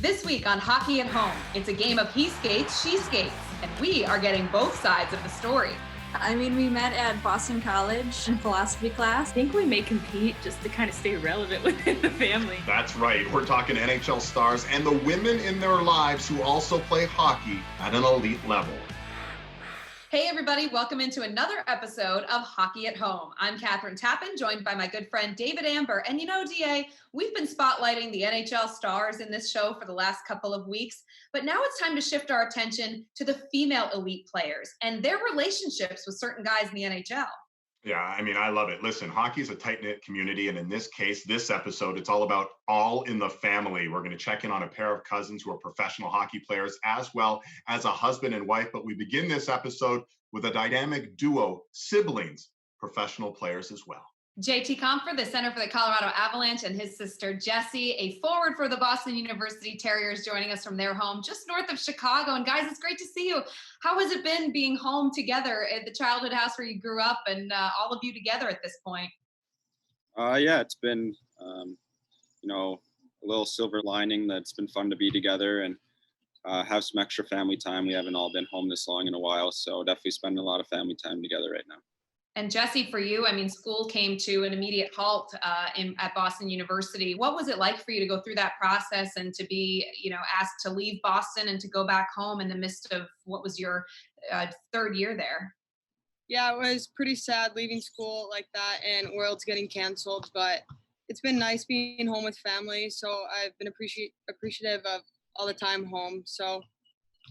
This week on Hockey at Home, it's a game of he skates, she skates, and we are getting both sides of the story. I mean, we met at Boston College in philosophy class. I think we may compete just to kind of stay relevant within the family. That's right. We're talking NHL stars and the women in their lives who also play hockey at an elite level. Hey, everybody. Welcome into another episode of Hockey at Home. I'm Catherine Tappan, joined by my good friend David Amber. And you know, DA, we've been spotlighting the NHL stars in this show for the last couple of weeks, but now it's time to shift our attention to the female elite players and their relationships with certain guys in the NHL. Yeah, I mean, I love it. Listen, hockey is a tight-knit community, and in this case, this episode, it's all about all in the family. We're going to check in on a pair of cousins who are professional hockey players, as well as a husband and wife. But we begin this episode with a dynamic duo, siblings, professional players as well. JT Compher, the center for the Colorado Avalanche, and his sister Jessie, a forward for the Boston University Terriers, joining us from their home just north of Chicago. And guys, it's great to see you. How has it been being home together at the childhood house where you grew up, and all of you together at this point? Yeah, it's been, a little silver lining that's been fun to be together and have some extra family time. We haven't all been home this long in a while, so definitely spending a lot of family time together right now. And Jessie, for you, I mean, school came to an immediate halt at Boston University. What was it like for you to go through that process and to be, asked to leave Boston and to go back home in the midst of what was your third year there? Yeah, it was pretty sad leaving school like that and Worlds getting canceled, but it's been nice being home with family. So I've been appreciative of all the time home. So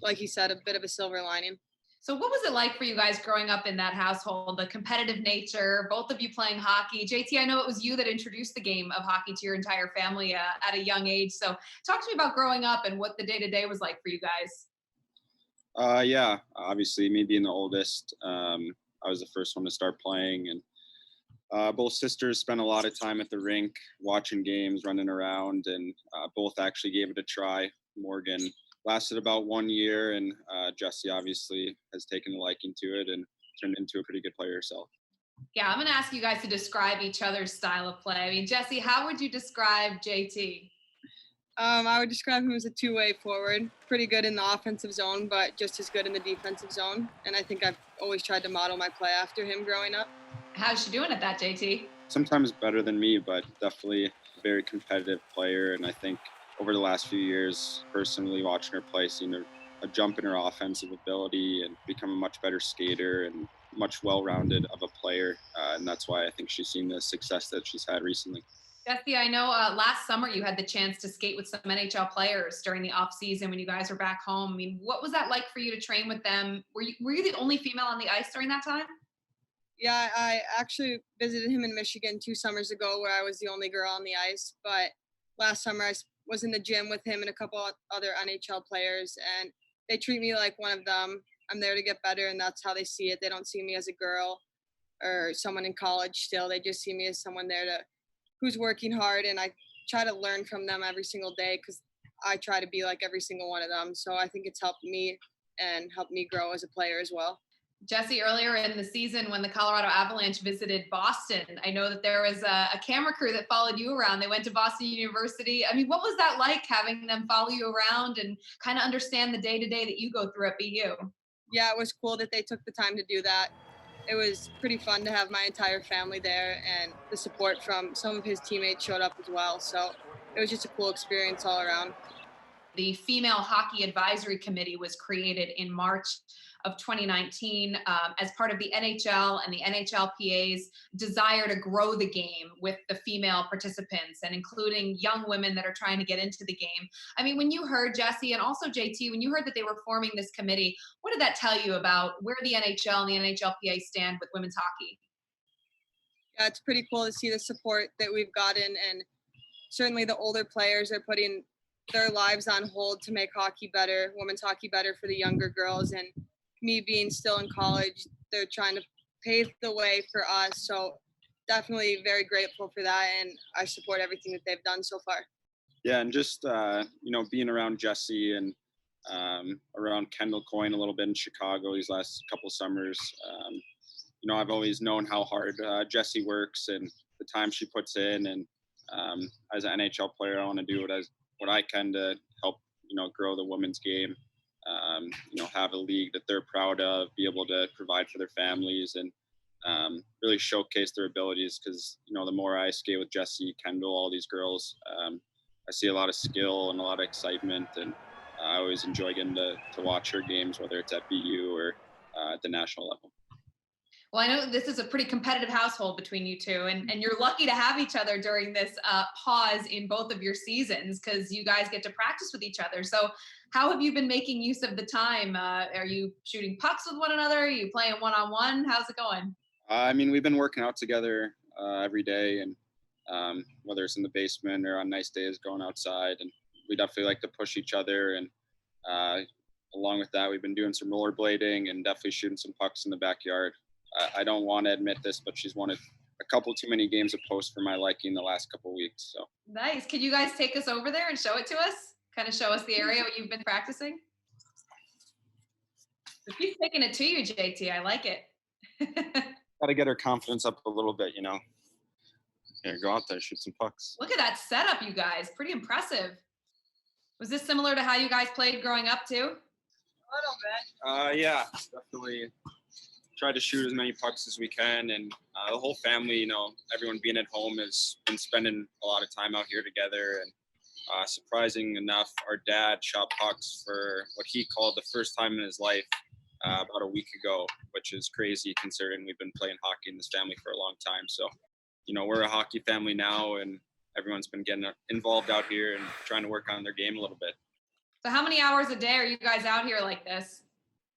like he said, a bit of a silver lining. So what was it like for you guys growing up in that household, the competitive nature, both of you playing hockey? JT, I know it was you that introduced the game of hockey to your entire family at a young age. So talk to me about growing up and what the day-to-day was like for you guys. Yeah, obviously me being the oldest, I was the first one to start playing, and both sisters spent a lot of time at the rink watching games, running around, and both actually gave it a try. Morgan lasted about 1 year, and Jessie obviously has taken a liking to it and turned into a pretty good player herself. Yeah, I'm going to ask you guys to describe each other's style of play. I mean, Jessie, how would you describe JT? I would describe him as a two-way forward, pretty good in the offensive zone, but just as good in the defensive zone. And I think I've always tried to model my play after him growing up. How's she doing at that, JT? Sometimes better than me, but definitely a very competitive player, and I think over the last few years, personally watching her play, seeing a jump in her offensive ability and become a much better skater and much well-rounded of a player. And that's why I think she's seen the success that she's had recently. Jessie, I know last summer you had the chance to skate with some NHL players during the off season when you guys were back home. I mean, what was that like for you to train with them? Were you the only female on the ice during that time? Yeah, I actually visited him in Michigan 2 summers ago where I was the only girl on the ice. But last summer I was in the gym with him and a couple other NHL players, and they treat me like one of them. I'm there to get better, and that's how they see it. They don't see me as a girl or someone in college still. They just see me as someone who's working hard, and I try to learn from them every single day because I try to be like every single one of them. So I think it's helped me and helped me grow as a player as well. Jessie, earlier in the season when the Colorado Avalanche visited Boston, I know that there was a camera crew that followed you around. They went to Boston University. I mean, what was that like, having them follow you around and kind of understand the day-to-day that you go through at BU? Yeah, it was cool that they took the time to do that. It was pretty fun to have my entire family there, and the support from some of his teammates showed up as well. So it was just a cool experience all around. The Female Hockey Advisory Committee was created in March of 2019 as part of the NHL and the NHLPA's desire to grow the game with the female participants and including young women that are trying to get into the game. I mean, when you heard, Jessie, and also JT, when you heard that they were forming this committee, what did that tell you about where the NHL and the NHLPA stand with women's hockey? Yeah, it's pretty cool to see the support that we've gotten, and certainly the older players are putting their lives on hold to make hockey better, women's hockey better for the younger girls. And me being still in college, they're trying to pave the way for us. So definitely very grateful for that, and I support everything that they've done so far. Yeah, and just, being around Jessie and around Kendall Coyne a little bit in Chicago these last couple summers, I've always known how hard Jessie works and the time she puts in. And as an NHL player, I want to do what I can to help grow the women's game, have a league that they're proud of, be able to provide for their families, and really showcase their abilities. Because, the more I skate with Jesse, Kendall, all these girls, I see a lot of skill and a lot of excitement, and I always enjoy getting to watch her games, whether it's at BU or at the national level. Well, I know this is a pretty competitive household between you two, and you're lucky to have each other during this pause in both of your seasons, because you guys get to practice with each other. So how have you been making use of the time? Are you shooting pucks with one another? Are you playing one-on-one? How's it going? We've been working out together every day, and whether it's in the basement or on nice days going outside, and we definitely like to push each other. And along with that, we've been doing some rollerblading and definitely shooting some pucks in the backyard. I don't want to admit this, but she's won a couple too many games of post for my liking the last couple of weeks. So Nice. Can you guys take us over there and show it to us? Kind of show us the area where you've been practicing? She's taking it to you, JT. I like it. got to get her confidence up a little bit, Here, go out there, shoot some pucks. Look at that setup, you guys. Pretty impressive. Was this similar to how you guys played growing up too? A little bit. Yeah, definitely try to shoot as many pucks as we can, and the whole family, everyone being at home has been spending a lot of time out here together. And surprising enough, our dad shot pucks for what he called the first time in his life about a week ago, which is crazy considering we've been playing hockey in this family for a long time. So, we're a hockey family now, and everyone's been getting involved out here and trying to work on their game a little bit. So how many hours a day are you guys out here like this?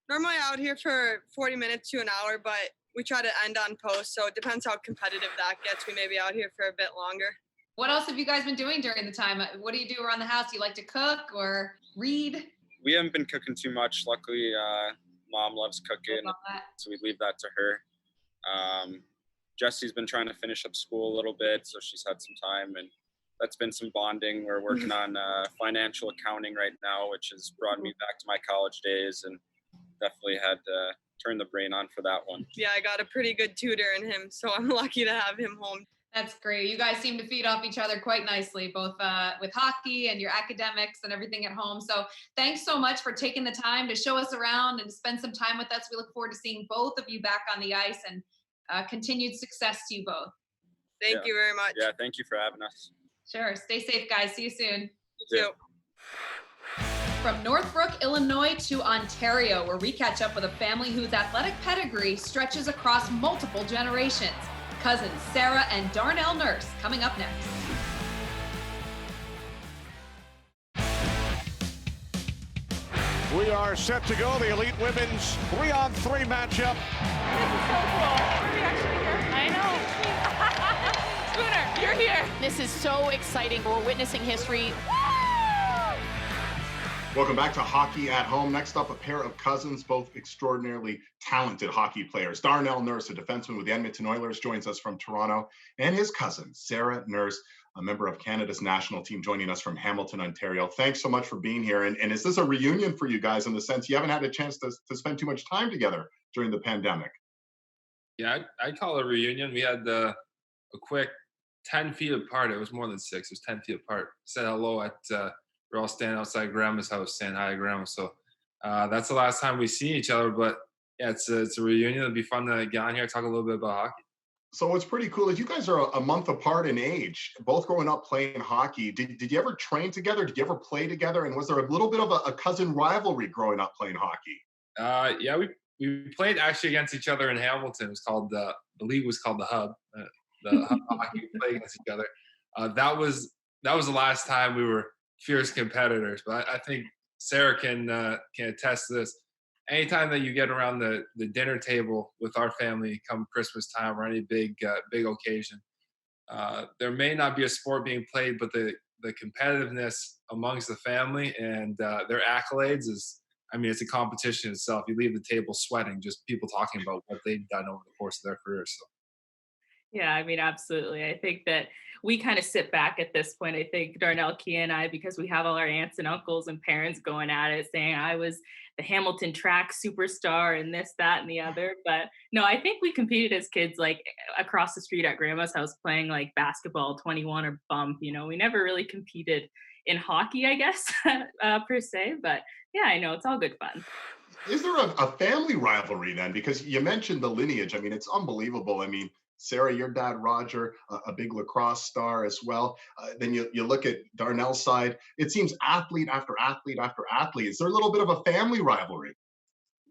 Normally out here for 40 minutes to an hour, but we try to end on post, so it depends how competitive that gets. We may be out here for a bit longer. What else have you guys been doing during the time? What do you do around the house? Do you like to cook or read? We haven't been cooking too much. Luckily, Mom loves cooking, so we leave that to her. Jesse's been trying to finish up school a little bit, so she's had some time, and that's been some bonding. We're working on financial accounting right now, which has brought me back to my college days, and definitely had to turn the brain on for that one. Yeah, I got a pretty good tutor in him, so I'm lucky to have him home. That's great. You guys seem to feed off each other quite nicely, both with hockey and your academics and everything at home. So thanks so much for taking the time to show us around and spend some time with us. We look forward to seeing both of you back on the ice, and continued success to you both. Thank you very much. Yeah, thank you for having us. Sure. Stay safe, guys. See you soon. You too. From Northbrook, Illinois to Ontario, where we catch up with a family whose athletic pedigree stretches across multiple generations. Cousins Sarah and Darnell Nurse coming up next. We are set to go. The Elite Women's 3-on-3 matchup. This is so cool. Are we actually here? I know. Spooner, you're here. This is so exciting. We're witnessing history. Welcome back to Hockey at Home. Next up, a pair of cousins, both extraordinarily talented hockey players. Darnell Nurse, a defenseman with the Edmonton Oilers, joins us from Toronto, and his cousin, Sarah Nurse, a member of Canada's national team, joining us from Hamilton, Ontario. Thanks so much for being here. And is this a reunion for you guys in the sense you haven't had a chance to spend too much time together during the pandemic? Yeah, I'd call it a reunion. We had a quick 10 feet apart. It was more than 6. It was 10 feet apart. Said hello at we're all standing outside Grandma's house saying hi to Grandma. So that's the last time we see each other. But yeah, it's a reunion. It'll be fun to get on here, talk a little bit about hockey. So what's pretty cool is you guys are a month apart in age, both growing up playing hockey. Did you ever train together? Did you ever play together? And was there a little bit of a cousin rivalry growing up playing hockey? Yeah, we played actually against each other in Hamilton. It was called the league was called the Hub. The Hub hockey we played against each other. That was the last time we were fierce competitors. But I think Sarah can attest to this. Anytime that you get around the dinner table with our family come Christmas time or any big occasion, there may not be a sport being played, but the competitiveness amongst the family and their accolades it's a competition itself. You leave the table sweating, just people talking about what they've done over the course of their careers. So. Yeah, absolutely. I think that we kind of sit back at this point. I think Darnell, Kia, and I, because we have all our aunts and uncles and parents going at it, saying I was the Hamilton track superstar and this, that, and the other. But no, I think we competed as kids, like across the street at Grandma's house playing like basketball, 21 or bump. We never really competed in hockey, I guess, per se. But yeah, I know it's all good fun. Is there a family rivalry then? Because you mentioned the lineage. I mean, it's unbelievable. I mean, Sarah, your dad, Roger, a big lacrosse star as well. Then you look at Darnell's side. It seems athlete after athlete after athlete. Is there a little bit of a family rivalry?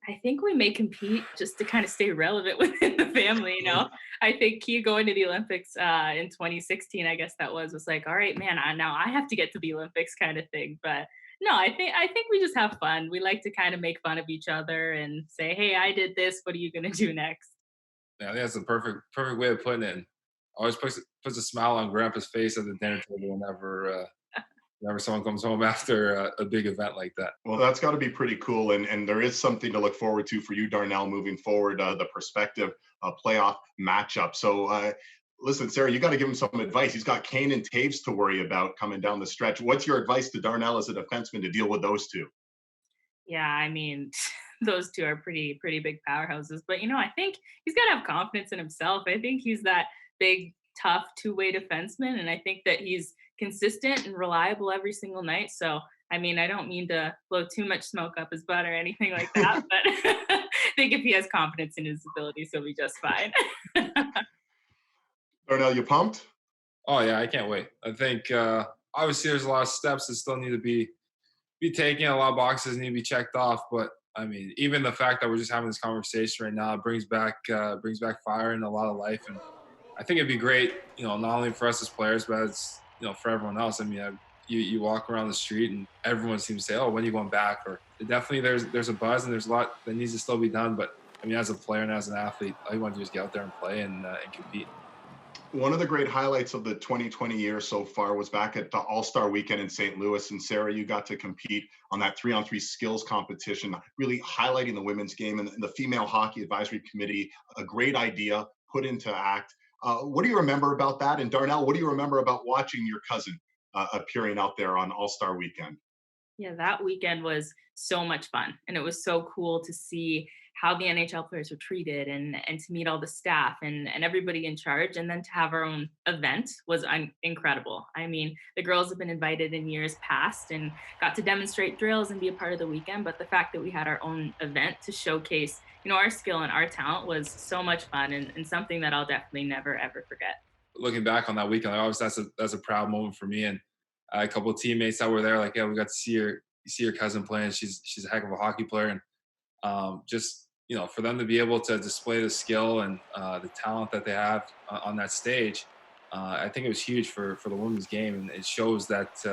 I think we may compete just to kind of stay relevant within the family, you know. I think Kia going to the Olympics in 2016, I guess that was like, all right, man, now I have to get to the Olympics kind of thing. But no, I think we just have fun. We like to kind of make fun of each other and say, hey, I did this. What are you gonna do next? Yeah, I think that's the perfect way of putting it. And always puts a smile on Grandpa's face at the dinner table whenever someone comes home after a big event like that. Well, that's got to be pretty cool. And there is something to look forward to for you, Darnell, moving forward, the prospective playoff matchup. So, listen, Sarah, you got to give him some advice. He's got Kane and Taves to worry about coming down the stretch. What's your advice to Darnell as a defenseman to deal with those two? Yeah, I mean, those two are pretty big powerhouses. But I think he's got to have confidence in himself. I think he's that big, tough two-way defenseman, and I think that he's consistent and reliable every single night. So, I mean, I don't mean to blow too much smoke up his butt or anything like that, but I think if he has confidence in his abilities, he'll be just fine. Darnell, you pumped? Oh yeah, I can't wait. I think obviously there's a lot of steps that still need to be taken. A lot of boxes need to be checked off. But I mean, even the fact that we're just having this conversation right now brings back fire and a lot of life. And I think it'd be great, not only for us as players, but as for everyone else. I mean, you walk around the street and everyone seems to say, "Oh, when are you going back?" Or definitely there's a buzz and there's a lot that needs to still be done. But I mean, as a player and as an athlete, all you want to do is get out there and play and compete. One of the great highlights of the 2020 year so far was back at the All-Star Weekend in St. Louis. And Sarah, you got to compete on that 3-on-3 skills competition, really highlighting the women's game and the Female Hockey Advisory Committee. A great idea put into act. What do you remember about that? And Darnell, what do you remember about watching your cousin appearing out there on All-Star Weekend? Yeah, that weekend was so much fun. And it was so cool to see how the NHL players were treated and to meet all the staff and everybody in charge. And then to have our own event was incredible. I mean, the girls have been invited in years past and got to demonstrate drills and be a part of the weekend. But the fact that we had our own event to showcase, our skill and our talent was so much fun and something that I'll definitely never, ever forget. Looking back on that weekend, that's a proud moment for me and a couple of teammates that were there. Like, yeah, we got to see your cousin playing. She's a heck of a hockey player, and just for them to be able to display the skill and the talent that they have on that stage, I think it was huge for the women's game, and it shows that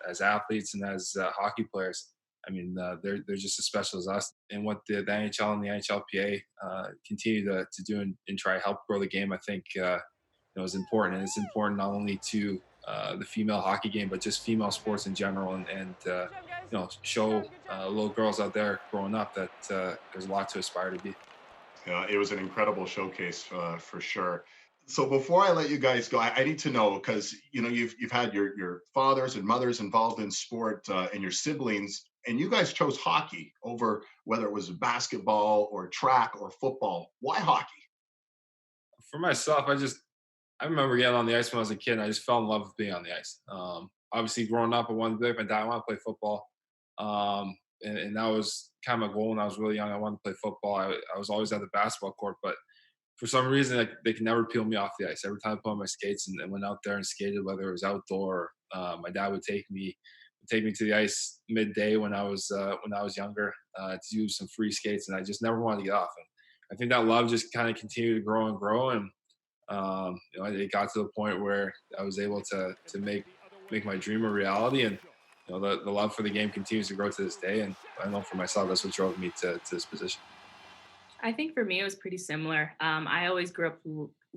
as athletes and as hockey players, I mean, they're just as special as us. And what the NHL and the NHLPA continue to do and try to help grow the game, I think is important. And it's important not only to the female hockey game, but just female sports in general, and show little girls out there growing up that there's a lot to aspire to be. Yeah, it was an incredible showcase for sure. So before I let you guys go, I need to know, because you've had your fathers and mothers involved in sport and your siblings, and you guys chose hockey over whether it was basketball or track or football. Why hockey? For myself, I remember getting on the ice when I was a kid, and I just fell in love with being on the ice. Obviously, growing up, I wanted to be like my dad. I wanted to play football, and that was kind of my goal when I was really young. I wanted to play football. I was always at the basketball court, but for some reason, they could never peel me off the ice. Every time I put on my skates and went out there and skated, whether it was outdoor, my dad would take me to the ice midday when I was younger to do some free skates, and I just never wanted to get off. And I think that love just kind of continued to grow and grow, and it got to the point where I was able to make my dream a reality, and the love for the game continues to grow to this day. And I know for myself, that's what drove me to this position. I think for me, it was pretty similar. I always grew up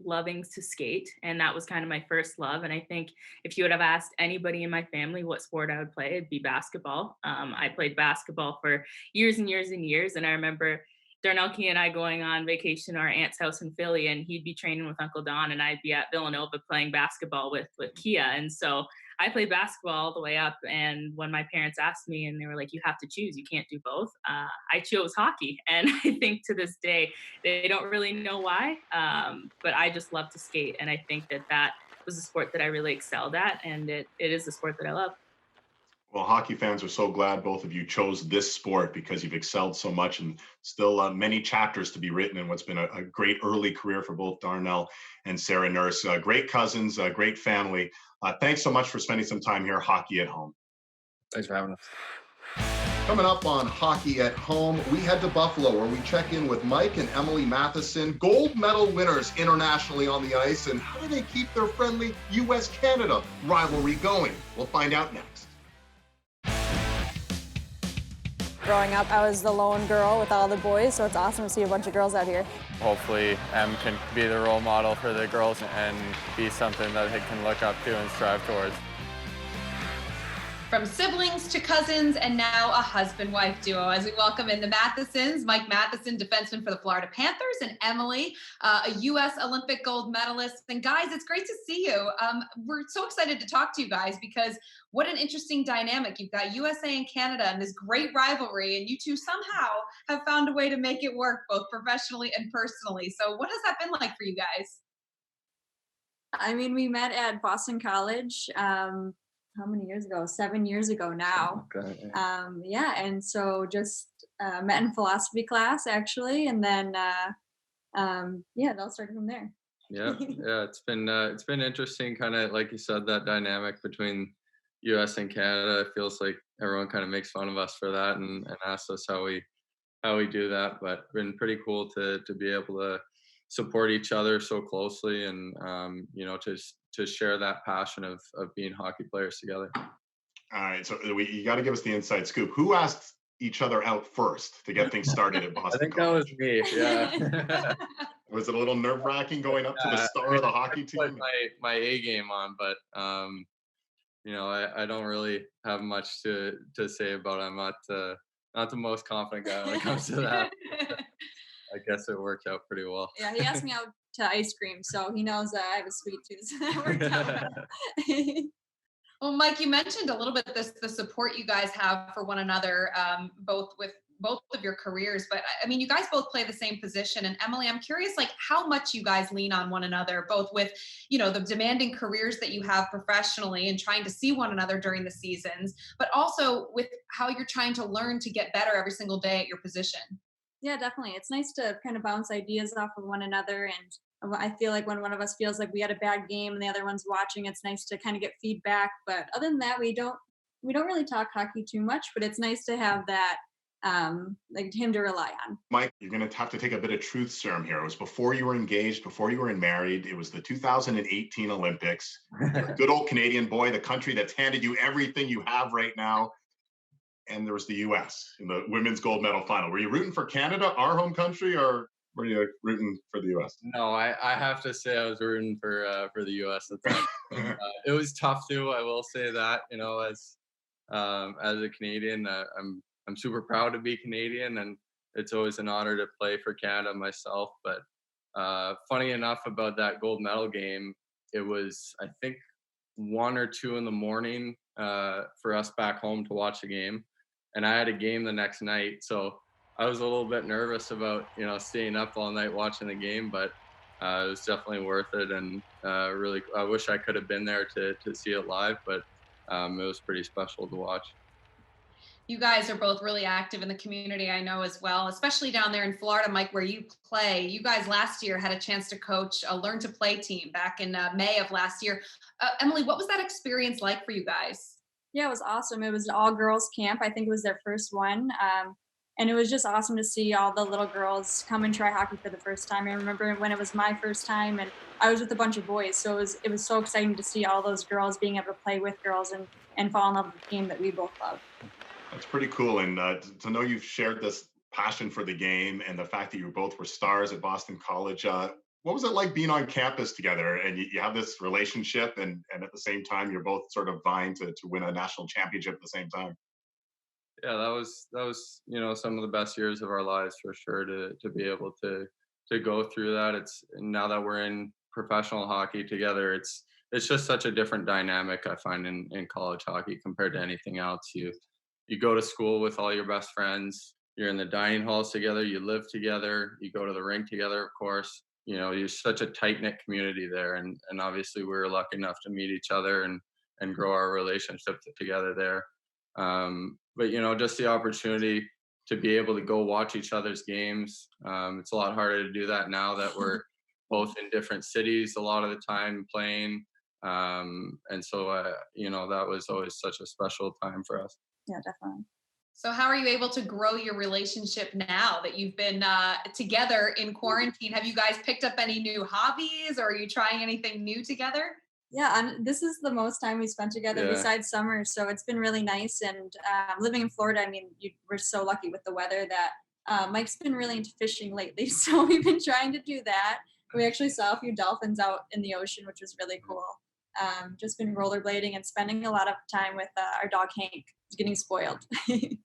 loving to skate, and that was kind of my first love. And I think if you would have asked anybody in my family what sport I would play, it'd be basketball. I played basketball for years and years and years. And I remember Darnell and I going on vacation to our aunt's house in Philly, and he'd be training with Uncle Don, and I'd be at Villanova playing basketball with Kia. And so I played basketball all the way up. And when my parents asked me, and they were like, "You have to choose, you can't do both," I chose hockey. And I think to this day, they don't really know why, but I just love to skate. And I think that was a sport that I really excelled at, and it is a sport that I love. Well, hockey fans are so glad both of you chose this sport because you've excelled so much and still many chapters to be written in what's been a great early career for both Darnell and Sarah Nurse. Great cousins, great family. Thanks so much for spending some time here, Hockey at Home. Thanks for having us. Coming up on Hockey at Home, we head to Buffalo where we check in with Mike and Emily Matheson, gold medal winners internationally on the ice. And how do they keep their friendly U.S.-Canada rivalry going? We'll find out next. Growing up, I was the lone girl with all the boys, so it's awesome to see a bunch of girls out here. Hopefully, Em can be the role model for the girls and be something that they can look up to and strive towards. From siblings to cousins, and now a husband-wife duo as we welcome in the Mathesons, Mike Matheson, defenseman for the Florida Panthers, and Emily, a U.S. Olympic gold medalist. And guys, it's great to see you. We're so excited to talk to you guys because what an interesting dynamic. You've got USA and Canada and this great rivalry, and you two somehow have found a way to make it work both professionally and personally. So what has that been like for you guys? I mean, we met at Boston College. How many years ago? 7 years ago now. Okay. Yeah, and so just met in philosophy class actually, and then yeah, it all started from there. Yeah, it's been interesting, kind of like you said, that dynamic between U.S. and Canada. It feels like everyone kind of makes fun of us for that and asks us how we do that, but been pretty cool to be able to support each other so closely and you know, to share that passion of being hockey players together. All right, so you got to give us the inside scoop. Who asked each other out first to get things started at Boston I think College? that was me. Yeah. Was it a little nerve-wracking going up to the star of the hockey team? Put my A game on, but you know, I don't really have much to say about it. I'm not the most confident guy when it comes to that. I guess it worked out pretty well. Yeah, he asked me out to ice cream, so he knows I have a sweet tooth. So that worked out. Well, Mike, you mentioned a little bit the support you guys have for one another, both with both of your careers. But I mean, you guys both play the same position. And Emily, I'm curious, like how much you guys lean on one another, both with, you know, the demanding careers that you have professionally and trying to see one another during the seasons, but also with how you're trying to learn to get better every single day at your position. Yeah, definitely. It's nice to kind of bounce ideas off of one another. And I feel like when one of us feels like we had a bad game and the other one's watching, it's nice to kind of get feedback. But other than that, we don't really talk hockey too much, but it's nice to have that, like him to rely on. Mike, you're going to have to take a bit of truth serum here. It was before you were engaged, before you were married. It was the 2018 Olympics. You're a good old Canadian boy, the country that's handed you everything you have right now. And there was the U.S. in the women's gold medal final. Were you rooting for Canada, our home country, or were you rooting for the U.S.? No, I have to say I was rooting for the U.S. at that time. It was tough too. I will say that, you know, as a Canadian, I'm super proud to be Canadian, and it's always an honor to play for Canada myself. But funny enough about that gold medal game, it was I think 1 or 2 in the morning for us back home to watch the game. And I had a game the next night, so I was a little bit nervous about, you know, staying up all night watching the game, but it was definitely worth it. And really, I wish I could have been there to see it live, but it was pretty special to watch. You guys are both really active in the community, I know as well, especially down there in Florida, Mike, where you play. You guys last year had a chance to coach a Learn to Play team back in May of last year. Emily, what was that experience like for you guys? Yeah, it was awesome. It was an all-girls camp. I think it was their first one. And it was just awesome to see all the little girls come and try hockey for the first time. I remember when it was my first time, and I was with a bunch of boys. So it was so exciting to see all those girls being able to play with girls and fall in love with the game that we both love. That's pretty cool. And to know you've shared this passion for the game and the fact that you both were stars at Boston College. What was it like being on campus together and you have this relationship and at the same time, you're both sort of vying to win a national championship at the same time? Yeah, that was, you know, some of the best years of our lives for sure to be able to go through that. It's now that we're in professional hockey together, it's just such a different dynamic I find in college hockey compared to anything else. You go to school with all your best friends, you're in the dining halls together, you live together, you go to the rink together, of course. You know, you're such a tight-knit community there. And obviously we were lucky enough to meet each other and grow our relationship together there. But just the opportunity to be able to go watch each other's games. It's a lot harder to do that now that we're both in different cities a lot of the time playing. And so, that was always such a special time for us. Yeah, definitely. So how are you able to grow your relationship now that you've been together in quarantine? Have you guys picked up any new hobbies, or are you trying anything new together? Yeah, and this is the most time we spent together Yeah. besides summer, so it's been really nice. And living in Florida, I mean, we're so lucky with the weather that Mike's been really into fishing lately, so we've been trying to do that. We actually saw a few dolphins out in the ocean, which was really cool. Just been rollerblading and spending a lot of time with our dog Hank. He's getting spoiled.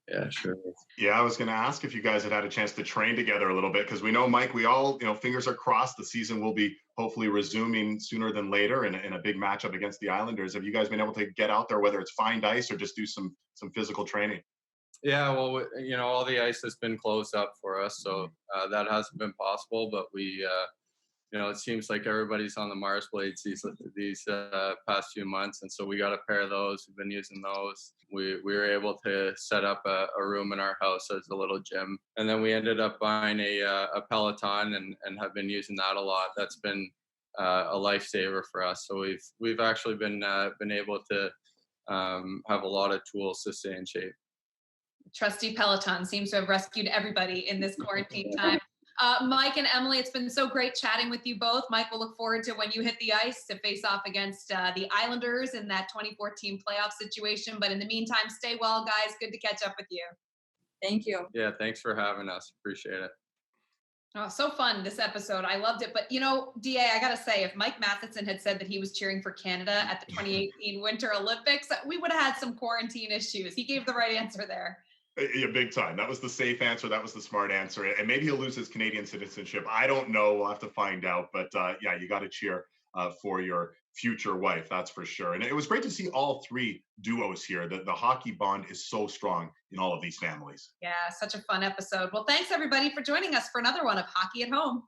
Yeah, sure. Yeah, I was going to ask if you guys had a chance to train together a little bit, because we know, Mike, we all, fingers are crossed. The season will be hopefully resuming sooner than later in a big matchup against the Islanders. Have you guys been able to get out there, whether it's find ice or just do some physical training? Yeah, well, all the ice has been closed up for us, so that hasn't been possible. But we, it seems like everybody's on the Mars blades these past few months, and so we got a pair of those. We've been using those. We were able to set up a room in our house as a little gym, and then we ended up buying a Peloton and have been using that a lot. That's been a lifesaver for us. So we've actually been able to have a lot of tools to stay in shape. Trusty Peloton seems to have rescued everybody in this quarantine time. Mike and Emily, it's been so great chatting with you both. Mike, we'll look forward to when you hit the ice to face off against the Islanders in that 2014 playoff situation. But in the meantime, stay well, guys. Good to catch up with you. Thank you. Yeah, thanks for having us. Appreciate it. Oh, so fun, this episode. I loved it. But, DA, I got to say, if Mike Matheson had said that he was cheering for Canada at the 2018 Winter Olympics, we would have had some quarantine issues. He gave the right answer there. Yeah, big time. That was the safe answer. That was the smart answer. And maybe he'll lose his Canadian citizenship. I don't know. We'll have to find out. But yeah, you got to cheer for your future wife. That's for sure. And it was great to see all three duos here. The hockey bond is so strong in all of these families. Yeah, such a fun episode. Well, thanks everybody for joining us for another one of Hockey at Home.